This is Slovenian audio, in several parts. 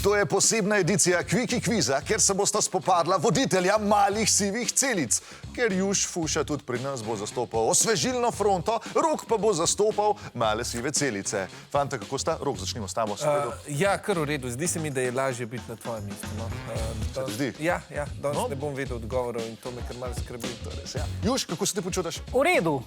To je posebna edicija Kviki kviza, kjer se bosta spopadla voditelja malih sivih celic. Ker Juš Fuša tudi pri nas bo zastopal osvežilno fronto, Rok pa bo zastopal male sive celice. Fanta, kako sta? Rok, začnimo s tabo. Ja, kar v redu. Zdi se mi, da je lažje biti na tvojem mestu. Se ti zdi? Ja, danes ne bom vedel odgovorov in to me kar malo skrbi. Juš, kako se ti počutiš? V redu.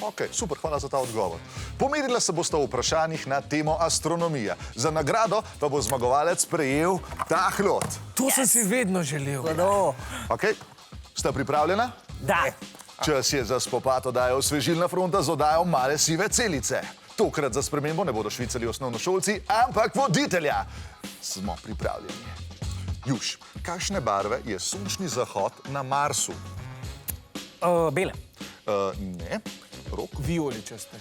Ok, super, hvala za ta odgovor. Pomerila se bosta v vprašanjih na temo astronomija. Za nagrado pa bo zmagovalec prejel ta hlod. To sem si vedno želel. Ok, sta pripravljena? Da. Čas je za spopad oddajo Osvežilna fronta z oddajo Male sive celice. Tokrat za spremembo ne bodo švicali osnovnošolci, ampak voditelja. Smo pripravljeni. Juš, kakšne barve je sončni zahod na Marsu? Bele. Ne. Rok? Vijoličaste.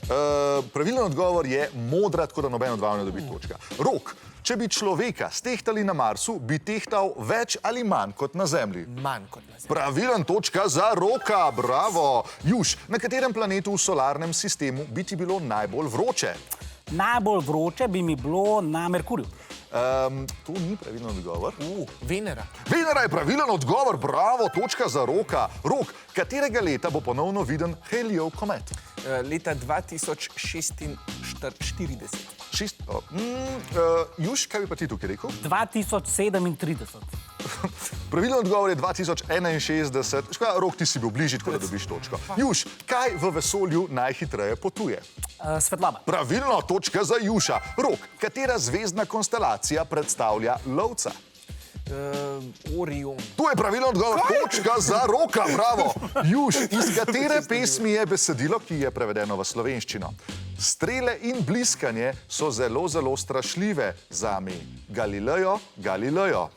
Pravilen odgovor je modra, tako da noben od vaju ne dobi točka. Rok, če bi človeka stehtali na Marsu, bi tehtal več ali manj kot na Zemlji? Manj kot na Zemlji. Pravilen točka za Roka, bravo! Juš, na katerem planetu v solarnem sistemu bi ti bilo najbolj vroče? Najbolj vroče bi mi bilo na Merkurju. To ni pravilen odgovor. Venera. Venera je pravilen odgovor, bravo, točka za Roka. Rok, katerega leta bo ponovno viden Halleyov komet? Leta 2046. Juš, kaj bi pa ti tukaj rekel? 2037. Pravilen odgovor je 2061. Škoda, Rok, ti si bil bližji, tako da dobiš točko. Juš, kaj v vesolju najhitreje potuje? Svetloba. Pravilno, točka za Juša. Rok, katera zvezdna konstelacija predstavlja lovca? Orion. To je pravilen odgovor, točka za Roka, bravo. Juš, iz katere pesmi je besedilo, ki je prevedeno v slovenščino? Strele in bliskanje so zelo, zelo strašljive zame. Galilejo, Galilejo.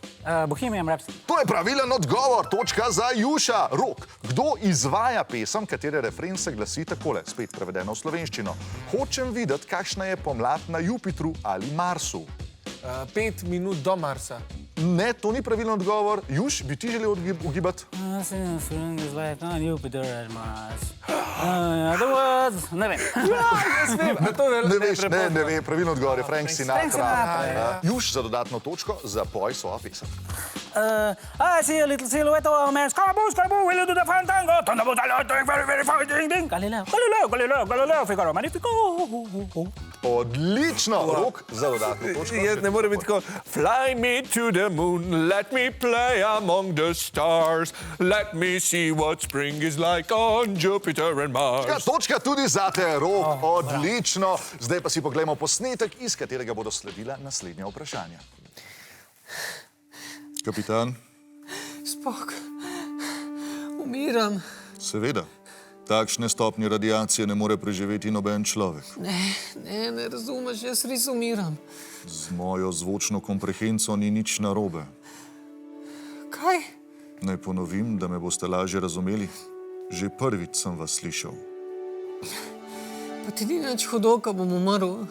Bohemian Rhapsody. To je pravilen odgovor, točka za Juša. Rok, kdo izvaja pesem, katere refren se glasi takole, spet prevedeno v slovenščino? Hočem videti, kakšna je pomlad na Jupitru ali Marsu. 5 minut do Marsa. Ne, to ni pravilen odgovor. Juš, bi ti želel ugibati? Ne vem. Ne veš, ne vem, pravilen odgovor je Frank Sinatra. Juš, za dodatno točko, zapoj svojo pesem. I see a little silhouette of a man. Scaraboo, Scaraboo, will you do the fandango? Thunderbolts, I like very, very fine, ding, ding. Galileo, Galileo, Galileo, Galileo, Figaro, Magnifico. Odlično, Rok, za dodatno točko. Jaz ne morem biti tako. Fly me to the moon, let me play among the stars, let me see what spring is like on Jupiter and Mars. Točka tudi zate, Rok, odlično. Zdaj pa si pogledamo posnetek, iz katerega bodo sledila naslednja vprašanja. Kapitan? Spok, umiram. Seveda. Takšne stopnje radiacije ne more preživeti noben človek. Ne razumeš, jaz res umiram. Z mojo zvočno komprehenco ni nič narobe. Kaj? Naj ponovim, da me boste lažje razumeli. Že prvič sem vas slišal. Pa ti ni nič hudo, ko bom umrl.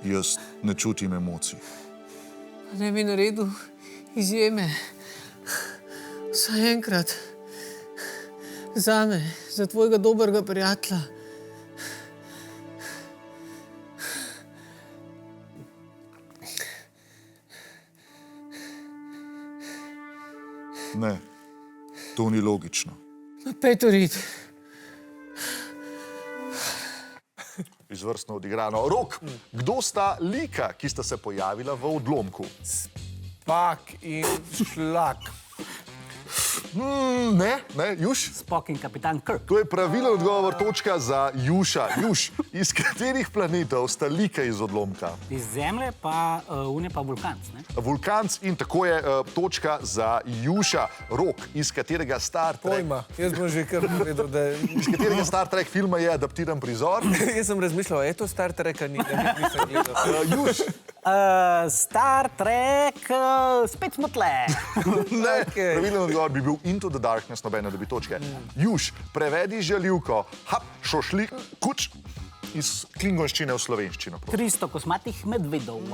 Jaz ne čutim emocij. Ne bi naredil izjeme. Vsaj enkrat. Zame, za tvojega dobrega prijatelja. Ne, to ni logično. Napet urit. Izvrstno odigrano. Rok, kdo sta lika, ki sta se pojavila v odlomku? Spak in Šlak. Ne, Juš? Spock in kapitan Kirk. To je pravilen odgovor, točka za Juša. Juš, iz katerih planetov sta lika iz odlomka? Iz Zemlje pa Unije pa Vulkanc, ne? Vulkanc in tako je točka za Juša. Rok, iz katerega Star Trek... Pojma, jaz bom že kar povedal, da je... Iz katerega Star Trek filma je adaptiran prizor? Jaz sem razmišljal, eto Star Treka ni, da nisem gledal. Juš. Star Trek, spet smo tle. Ne, pravilen odgovor bi bil Into the Darkness, nobene dobi točke. Juš, prevedi žaljivko, hap, šošli, kuč, iz klingonščine v slovenščino. 300 kosmatih medvedov.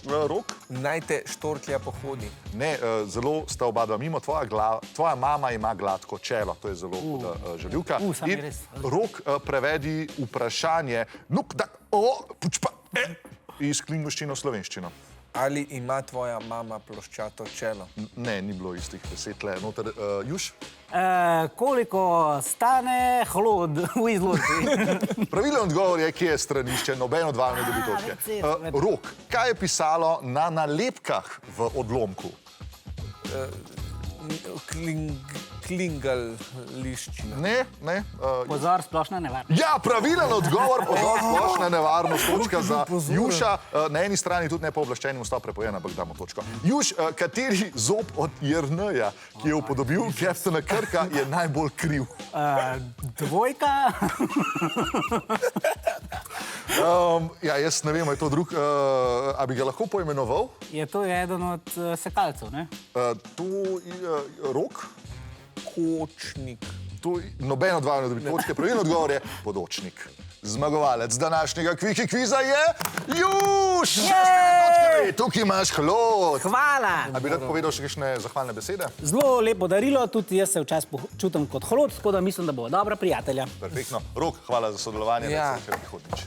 Rok? Naj te štorklja pohodi. Ne, zelo sta oba dva mimo. Tvoja mama ima gladko čelo, to je zelo huda žaljivka. Sam je res. Rok, prevedi vprašanje, iz klingonščine v slovenščino. Ali ima tvoja mama ploščato čelo? Ne, ni bilo istih besed, le noter. Juš? Koliko stane hlod v izložbi? Pravilen odgovor je, kje je stranišče, noben od vaju ne dobi točke. Rok, kaj je pisalo na nalepkah v odlomku? Klingališčina. Ne. Pozor, splošna nevarnost. Ja, pravilen odgovor, pozor, splošna nevarnost, točka za Juša. Na eni strani tudi nepooblaščenim ostal prepojen, ampak damo točko. Juš, kateri zob od Jerneja, ki je upodobil Captaina Kirka, je najbolj kriv? Dvojka. Ja, jaz ne vem, je to drug. A bi ga lahko poimenoval? Je to eden od sekalcev, ne? To je Rok? Kočnik. Noben od vaju ne dobi točke. Pravilen odgovor je Podočnik. Zmagovalec današnjega Kviki kviza je Juš! Tukaj imaš hlod. Hvala. A bi rad povedal še kakšne zahvalne besede? Zelo lepo darilo, tudi jaz se včasih počutim kot hlod, tako da mislim, da bo dobra prijatelja. Perfektno. Rok, hvala za sodelovanje. Ja. Da se prihodnič.